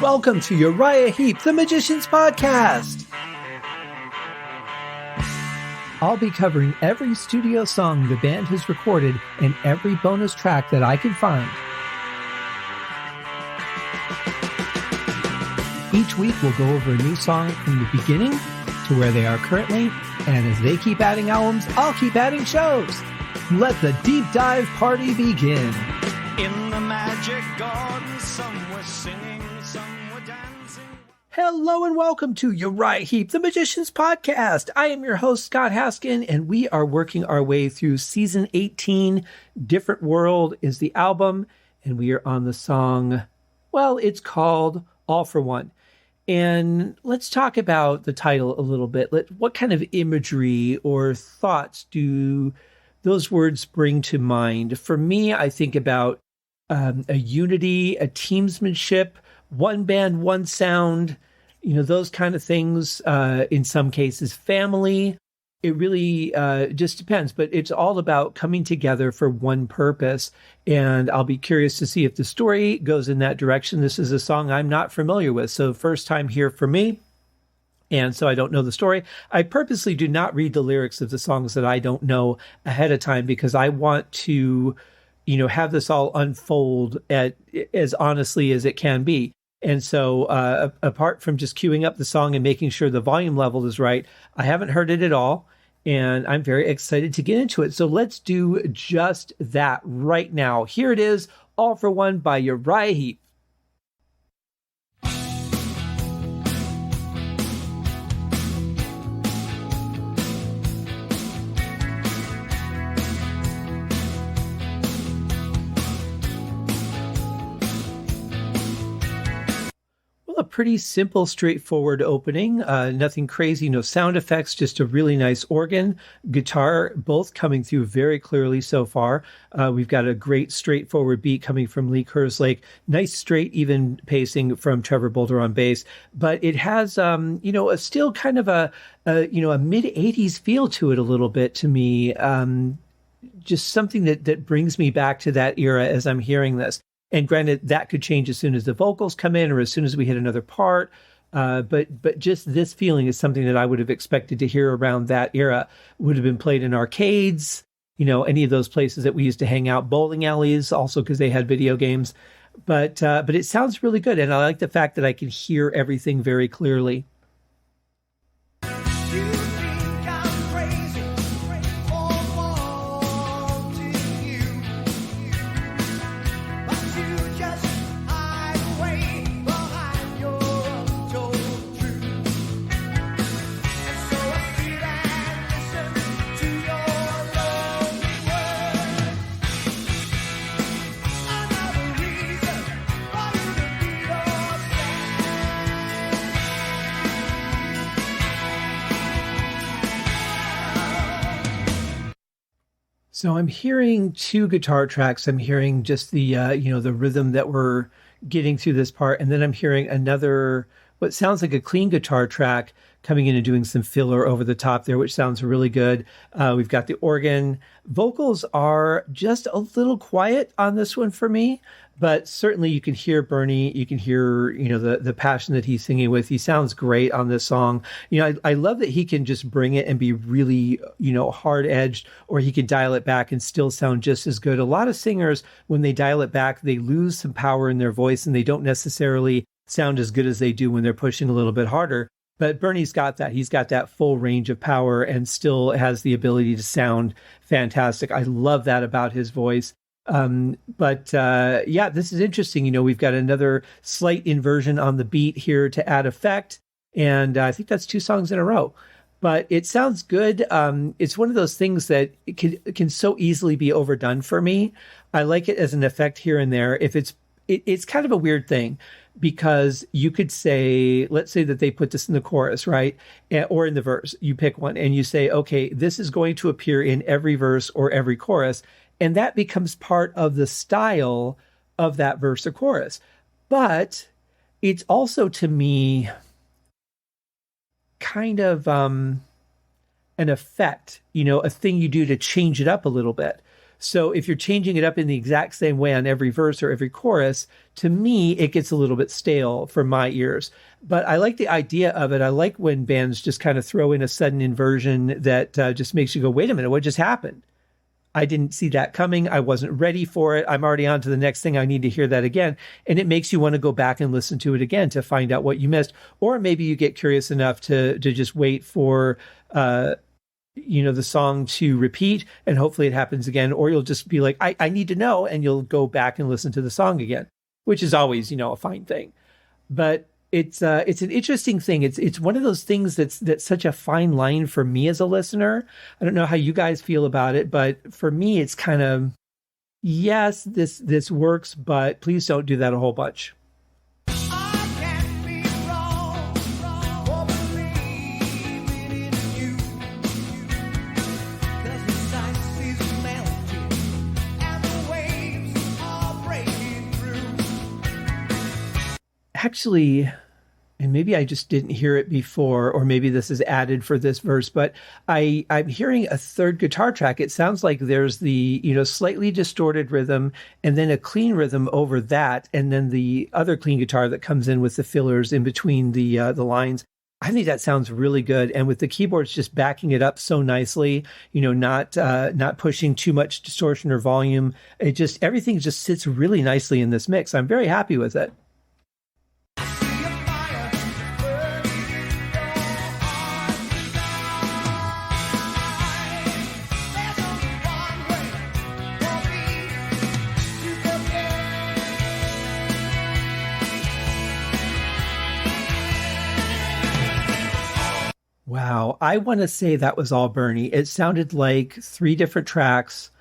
Welcome to Uriah Heep, the Magician's Podcast. I'll be covering every studio song the band has recorded and every bonus track that I can find. Each week we'll go over a new song from the beginning to where they are currently, and as they keep adding albums, I'll keep adding shows. Let the deep dive party begin. In the magic garden, some were singing, some were dancing. Hello and welcome to Uriah Heep, the Magician's Podcast. I am your host, Scott Haskin, and we are working our way through Season 18. Different World is the album, and we are on the song, well, it's called All for One. And let's talk about the title a little bit. What kind of imagery or thoughts do those words bring to mind? For me, I think about a unity, a teamsmanship, one band, one sound, those kind of things. In some cases, family. It really just depends, but it's all about coming together for one purpose. And I'll be curious to see if the story goes in that direction. This is a song I'm not familiar with, so first time here for me. And so I don't know the story. I purposely do not read the lyrics of the songs that I don't know ahead of time because I want to have this all unfold as honestly as it can be. And so apart from just queuing up the song and making sure the volume level is right, I haven't heard it at all. And I'm very excited to get into it. So let's do just that right now. Here it is, All for One by Uriah Heep. A pretty simple, straightforward opening. Nothing crazy, no sound effects, just a really nice organ, guitar, both coming through very clearly so far. We've got a great straightforward beat coming from Lee Kerslake. Nice, straight, even pacing from Trevor Boulder on bass. But it has, a still kind of a mid-'80s feel to it a little bit to me. Just something that brings me back to that era as I'm hearing this. And granted, that could change as soon as the vocals come in or as soon as we hit another part. But just this feeling is something that I would have expected to hear around that era. Would have been played in arcades, any of those places that we used to hang out, bowling alleys, also because they had video games. But it sounds really good. And I like the fact that I can hear everything very clearly. So I'm hearing two guitar tracks. I'm hearing just the, the rhythm that we're getting through this part. And then I'm hearing another, what sounds like a clean guitar track coming in and doing some filler over the top there, which sounds really good. We've got the organ. Vocals are just a little quiet on this one for me, but certainly you can hear Bernie. You can hear, the passion that he's singing with. He sounds great on this song. I love that he can just bring it and be really, hard edged, or he can dial it back and still sound just as good. A lot of singers, when they dial it back, they lose some power in their voice and they don't necessarily sound as good as they do when they're pushing a little bit harder. But Bernie's got that. He's got that full range of power and still has the ability to sound fantastic. I love that about his voice. This is interesting. We've got another slight inversion on the beat here to add effect. And I think that's two songs in a row. But it sounds good. It's one of those things that it can so easily be overdone for me. I like it as an effect here and there. If it's kind of a weird thing. Because you could say, let's say that they put this in the chorus, right? Or in the verse. You pick one and you say, okay, this is going to appear in every verse or every chorus. And that becomes part of the style of that verse or chorus. But it's also, to me, kind of an effect, a thing you do to change it up a little bit. So if you're changing it up in the exact same way on every verse or every chorus, to me, it gets a little bit stale for my ears. But I like the idea of it. I like when bands just kind of throw in a sudden inversion that just makes you go, wait a minute, what just happened? I didn't see that coming. I wasn't ready for it. I'm already on to the next thing. I need to hear that again. And it makes you want to go back and listen to it again to find out what you missed. Or maybe you get curious enough to just wait for, the song to repeat, and hopefully it happens again. Or you'll just be like, I need to know. And you'll go back and listen to the song again, which is always, a fine thing. But it's an interesting thing. It's one of those things that's such a fine line for me as a listener. I don't know how you guys feel about it, but for me, it's kind of, yes, this works, but please don't do that a whole bunch. Actually, and maybe I just didn't hear it before, or maybe this is added for this verse, but I'm hearing a third guitar track. It sounds like there's the, slightly distorted rhythm and then a clean rhythm over that, and then the other clean guitar that comes in with the fillers in between the lines. I think that sounds really good. And with the keyboards just backing it up so nicely, not pushing too much distortion or volume. Everything just sits really nicely in this mix. I'm very happy with it. Wow. I want to say that was all Bernie. It sounded like 3 different tracks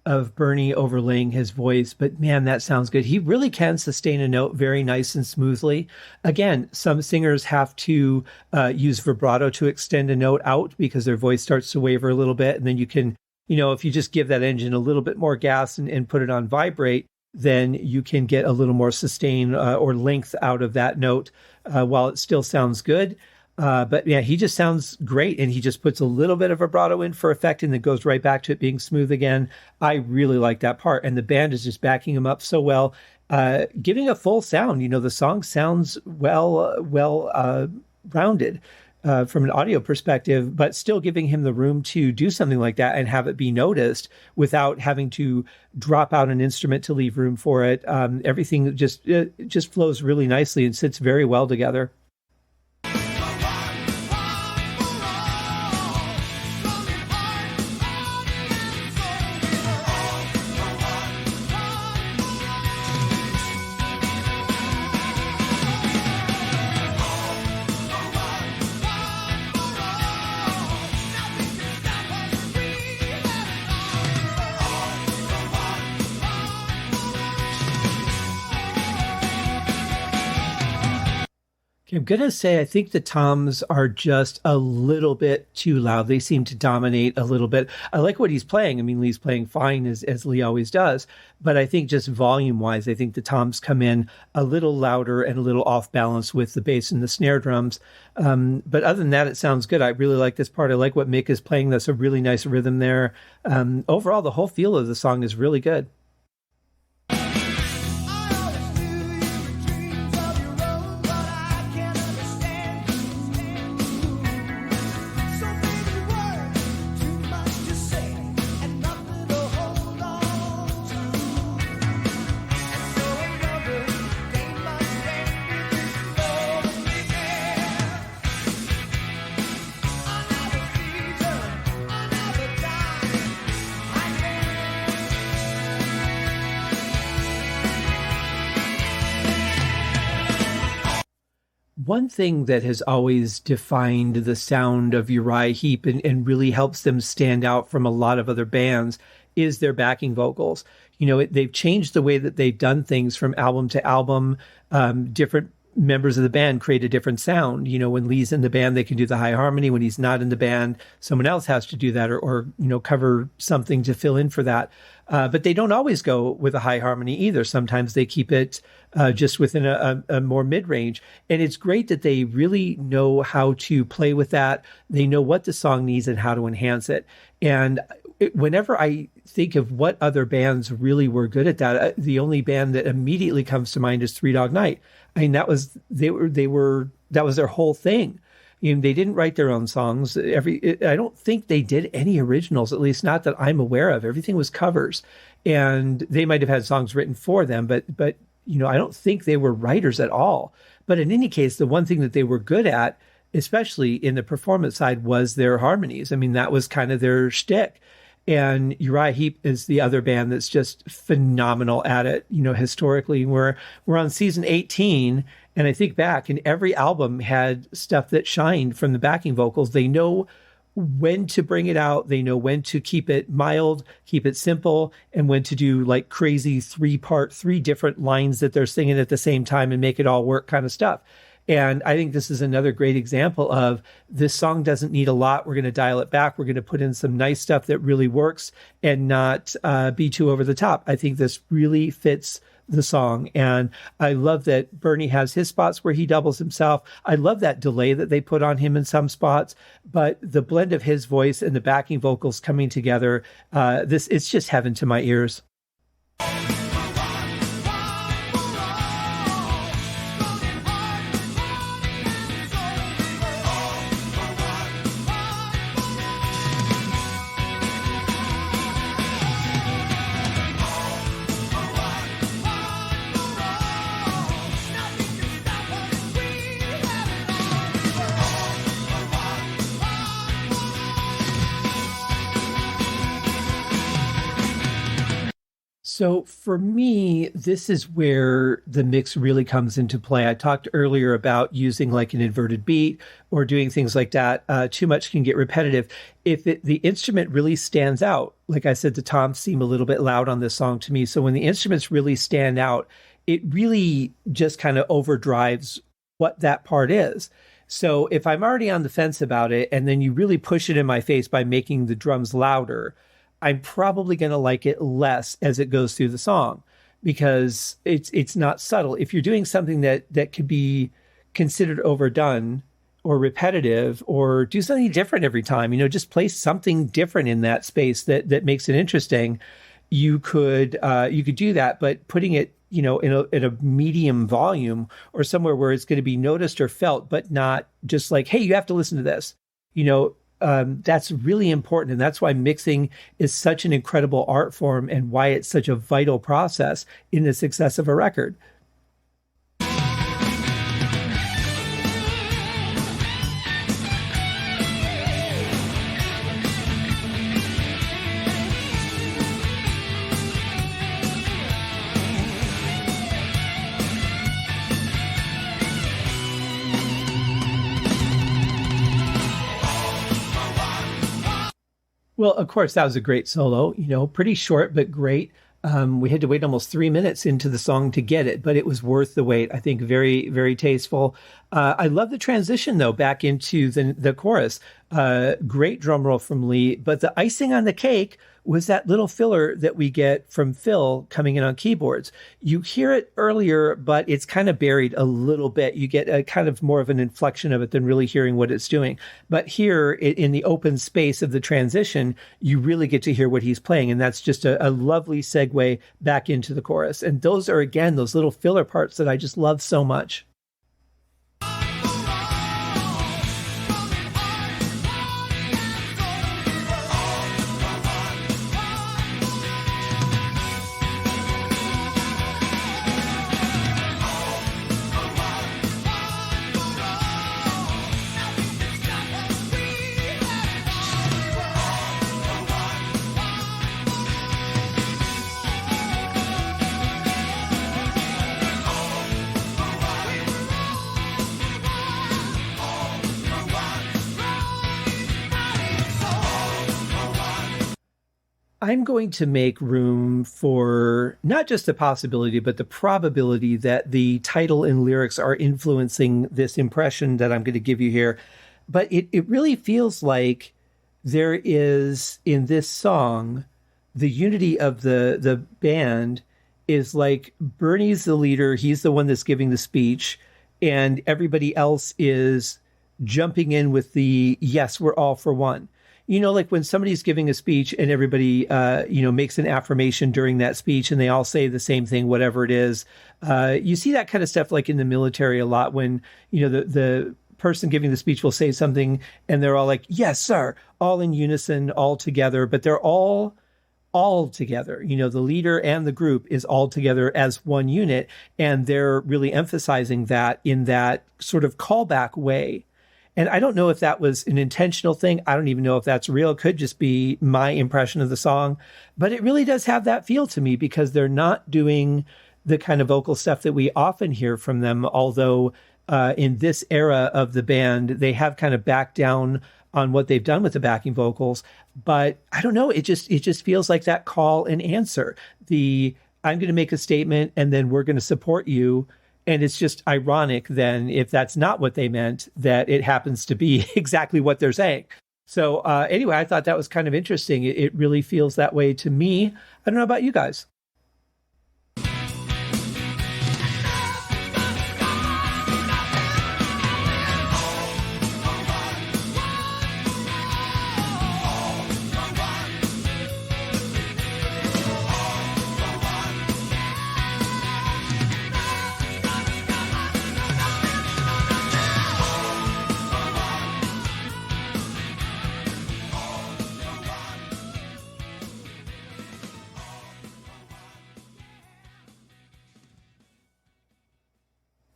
of Bernie overlaying his voice, but man, that sounds good. He really can sustain a note very nice and smoothly. Again, some singers have to use vibrato to extend a note out because their voice starts to waver a little bit. And then you can, if you just give that engine a little bit more gas and put it on vibrate, then you can get a little more sustain or length out of that note while it still sounds good. But yeah, he just sounds great, and he just puts a little bit of vibrato in for effect and then goes right back to it being smooth again. I really like that part, and the band is just backing him up so well, giving a full sound. The song sounds well rounded from an audio perspective, but still giving him the room to do something like that and have it be noticed without having to drop out an instrument to leave room for it. Everything just flows really nicely and sits very well together. I'm going to say I think the toms are just a little bit too loud. They seem to dominate a little bit. I like what he's playing. I mean, Lee's playing fine as Lee always does. But I think just volume-wise, I think the toms come in a little louder and a little off balance with the bass and the snare drums. But other than that, it sounds good. I really like this part. I like what Mick is playing. That's a really nice rhythm there. Overall, the whole feel of the song is really good. One thing that has always defined the sound of Uriah Heep and really helps them stand out from a lot of other bands is their backing vocals. They've changed the way that they've done things from album to album. Different members of the band create a different sound. When Lee's in the band, they can do the high harmony. When he's not in the band, someone else has to do that or cover something to fill in for that. But they don't always go with a high harmony either. Sometimes they keep it just within a more mid-range. And it's great that they really know how to play with that. They know what the song needs and how to enhance it. And whenever I think of what other bands really were good at that, the only band that immediately comes to mind is Three Dog Night. I mean, that was their whole thing. You know, they didn't write their own songs. I don't think they did any originals, at least not that I'm aware of. Everything was covers, and they might have had songs written for them, but you know, I don't think they were writers at all. But in any case, the one thing that they were good at, especially in the performance side, was their harmonies. I mean, that was kind of their shtick. And Uriah Heep is the other band that's just phenomenal at it. You know, historically, we're on season 18, and I think back, and every album had stuff that shined from the backing vocals. They know when to bring it out. They know when to keep it mild, keep it simple, and when to do like crazy three different lines that they're singing at the same time and make it all work kind of stuff. And I think this is another great example of this song doesn't need a lot. We're going to dial it back. We're going to put in some nice stuff that really works and not be too over the top. I think this really fits the song. And I love that Bernie has his spots where he doubles himself. I love that delay that they put on him in some spots, but the blend of his voice and the backing vocals coming together, it's just heaven to my ears. So for me, this is where the mix really comes into play. I talked earlier about using like an inverted beat or doing things like that. Too much can get repetitive. If the instrument really stands out, like I said, the toms seem a little bit loud on this song to me. So when the instruments really stand out, it really just kind of overdrives what that part is. So if I'm already on the fence about it, and then you really push it in my face by making the drums louder, I'm probably going to like it less as it goes through the song because it's not subtle. If you're doing something that could be considered overdone or repetitive, or do something different every time, you know, just place something different in that space that makes it interesting. You could do that, but putting it, you know, in a medium volume or somewhere where it's going to be noticed or felt, but not just like, hey, you have to listen to this, you know. That's really important. And that's why mixing is such an incredible art form and why it's such a vital process in the success of a record. Well, of course, that was a great solo, you know, pretty short, but great. We had to wait almost 3 minutes into the song to get it, but it was worth the wait. I think very, very tasteful. I love the transition, though, back into the chorus. Great drum roll from Lee, but the icing on the cake was that little filler that we get from Phil coming in on keyboards. You hear it earlier, but it's kind of buried a little bit. You get a kind of more of an inflection of it than really hearing what it's doing. But here in the open space of the transition, you really get to hear what he's playing. And that's just a lovely segue back into the chorus. And those are, again, those little filler parts that I just love so much. I'm going to make room for not just the possibility, but the probability that the title and lyrics are influencing this impression that I'm going to give you here. But it really feels like there is, in this song, the unity of the band is like Bernie's the leader. He's the one that's giving the speech, and everybody else is jumping in with the, yes, we're all for one. like when somebody's giving a speech and everybody, makes an affirmation during that speech and they all say the same thing, whatever it is. You see that kind of stuff like in the military a lot when, the person giving the speech will say something and they're all like, yes, sir, all in unison, all together, but they're all together. The leader and the group is all together as one unit. And they're really emphasizing that in that sort of callback way. And I don't know if that was an intentional thing. I don't even know if that's real. It could just be my impression of the song. But it really does have that feel to me because they're not doing the kind of vocal stuff that we often hear from them. Although in this era of the band, they have kind of backed down on what they've done with the backing vocals. But I don't know. It just feels like that call and answer. I'm going to make a statement and then we're going to support you. And it's just ironic then, if that's not what they meant, that it happens to be exactly what they're saying. So anyway, I thought that was kind of interesting. It really feels that way to me. I don't know about you guys.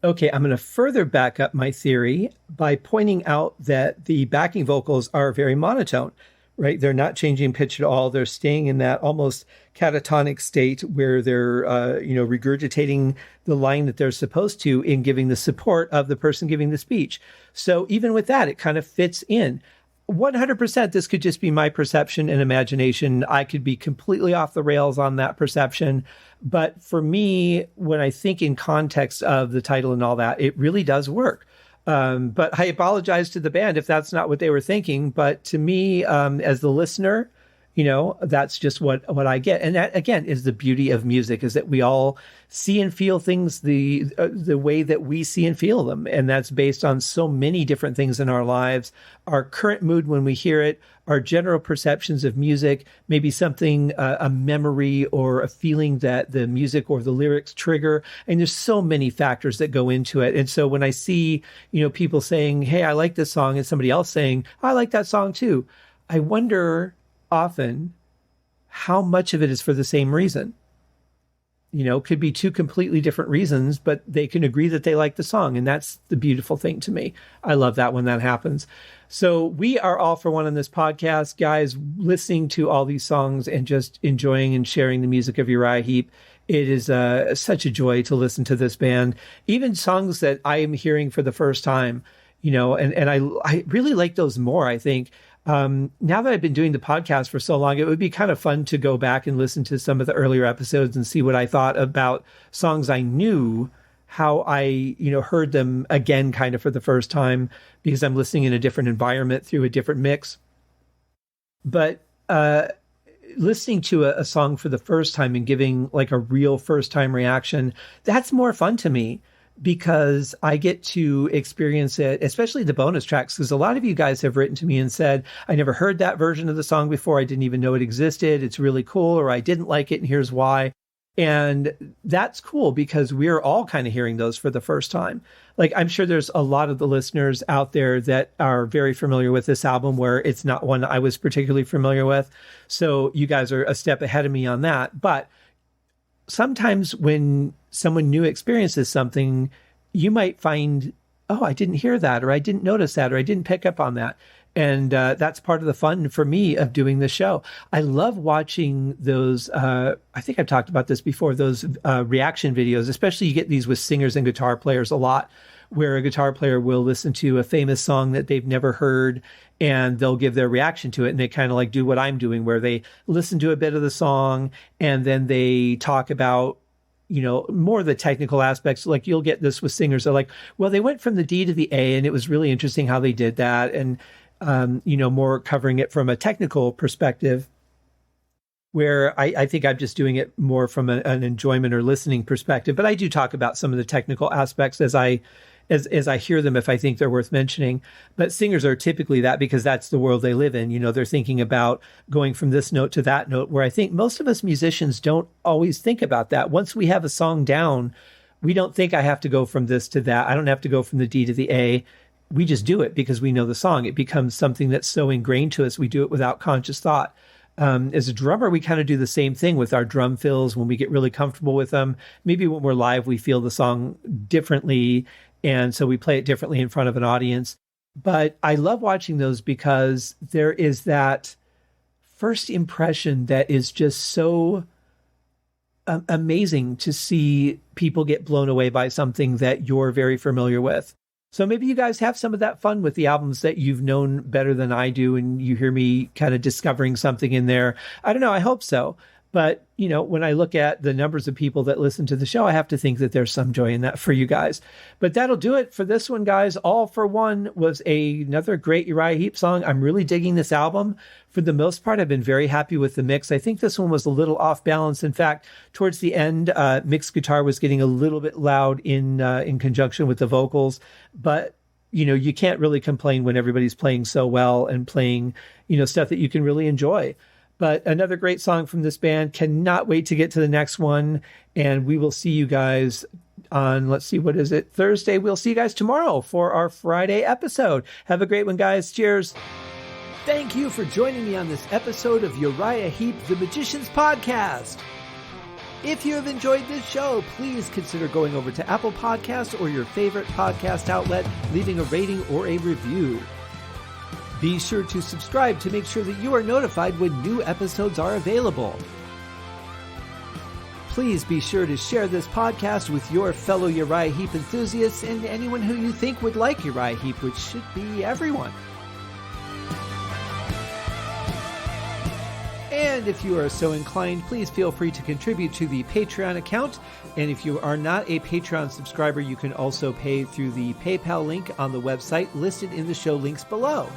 Okay, I'm going to further back up my theory by pointing out that the backing vocals are very monotone, right? They're not changing pitch at all. They're staying in that almost catatonic state where they're, regurgitating the line that they're supposed to in giving the support of the person giving the speech. So even with that, it kind of fits in. 100%, this could just be my perception and imagination. I could be completely off the rails on that perception. But for me, when I think in context of the title and all that, it really does work. But I apologize to the band if that's not what they were thinking. But to me, as the listener, that's just what I get. And that, again, is the beauty of music, is that we all see and feel things the way that we see and feel them. And that's based on so many different things in our lives, our current mood when we hear it, our general perceptions of music, maybe something, a memory or a feeling that the music or the lyrics trigger. And there's so many factors that go into it. And so when I see, people saying, hey, I like this song, and somebody else saying, I like that song too, I wonder often how much of it is for the same reason. Could be two completely different reasons, but they can agree that they like the song. And that's the beautiful thing to me. I love that when that happens. So we are all for one on this podcast, guys, listening to all these songs and just enjoying and sharing the music of Uriah Heep. It is such a joy to listen to this band, even songs that I am hearing for the first time, and I really like those more, I think. Now that I've been doing the podcast for so long, it would be kind of fun to go back and listen to some of the earlier episodes and see what I thought about songs I knew, how I, heard them again kind of for the first time, because I'm listening in a different environment through a different mix. But listening to a song for the first time and giving like a real first time reaction, that's more fun to me, because I get to experience it, especially the bonus tracks, because a lot of you guys have written to me and said, I never heard that version of the song before. I didn't even know it existed. It's really cool, or I didn't like it, and here's why. And that's cool, because we're all kind of hearing those for the first time. Like, I'm sure there's a lot of the listeners out there that are very familiar with this album where it's not one I was particularly familiar with. So you guys are a step ahead of me on that. But sometimes when someone new experiences something, you might find, oh, I didn't hear that, or I didn't notice that, or I didn't pick up on that. And that's part of the fun for me of doing the show. I love watching those, I think I've talked about this before, those reaction videos, especially you get these with singers and guitar players a lot, where a guitar player will listen to a famous song that they've never heard and they'll give their reaction to it. And they kind of like do what I'm doing, where they listen to a bit of the song and then they talk about, more of the technical aspects. Like you'll get this with singers. They're like, well, they went from the D to the A and it was really interesting how they did that. And, more covering it from a technical perspective, where I think I'm just doing it more from an enjoyment or listening perspective. But I do talk about some of the technical aspects as I as I hear them if I think they're worth mentioning. But singers are typically that because that's the world they live in. You know, they're thinking about going from this note to that note, where I think most of us musicians don't always think about that. Once we have a song down, we don't think I have to go from this to that. I don't have to go from the D to the A. We just do it because we know the song. It becomes something that's so ingrained to us. We do it without conscious thought. As a drummer, we kind of do the same thing with our drum fills when we get really comfortable with them. Maybe when we're live, we feel the song differently, and so we play it differently in front of an audience. But I love watching those because there is that first impression that is just so amazing to see people get blown away by something that you're very familiar with. So maybe you guys have some of that fun with the albums that you've known better than I do, and you hear me kind of discovering something in there. I don't know. I hope so. But, you know, when I look at the numbers of people that listen to the show, I have to think that there's some joy in that for you guys. But that'll do it for this one, guys. All for One was another great Uriah Heep song. I'm really digging this album. For the most part, I've been very happy with the mix. I think this one was a little off balance. In fact, towards the end, Mick's guitar was getting a little bit loud in conjunction with the vocals. But, you know, you can't really complain when everybody's playing so well and playing, you know, stuff that you can really enjoy. But another great song from this band. Cannot wait to get to the next one. And we will see you guys on, let's see, what is it? Thursday. We'll see you guys tomorrow for our Friday episode. Have a great one, guys. Cheers. Thank you for joining me on this episode of Uriah Heep, the Magicians Podcast. If you have enjoyed this show, please consider going over to Apple Podcasts or your favorite podcast outlet, leaving a rating or a review. Be sure to subscribe to make sure that you are notified when new episodes are available. Please be sure to share this podcast with your fellow Uriah Heep enthusiasts and anyone who you think would like Uriah Heep, which should be everyone. And if you are so inclined, please feel free to contribute to the Patreon account. And if you are not a Patreon subscriber, you can also pay through the PayPal link on the website listed in the show links below.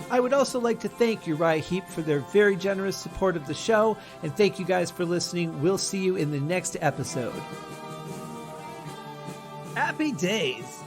I would also like to thank Uriah Heep for their very generous support of the show, and thank you guys for listening. We'll see you in the next episode. Happy days!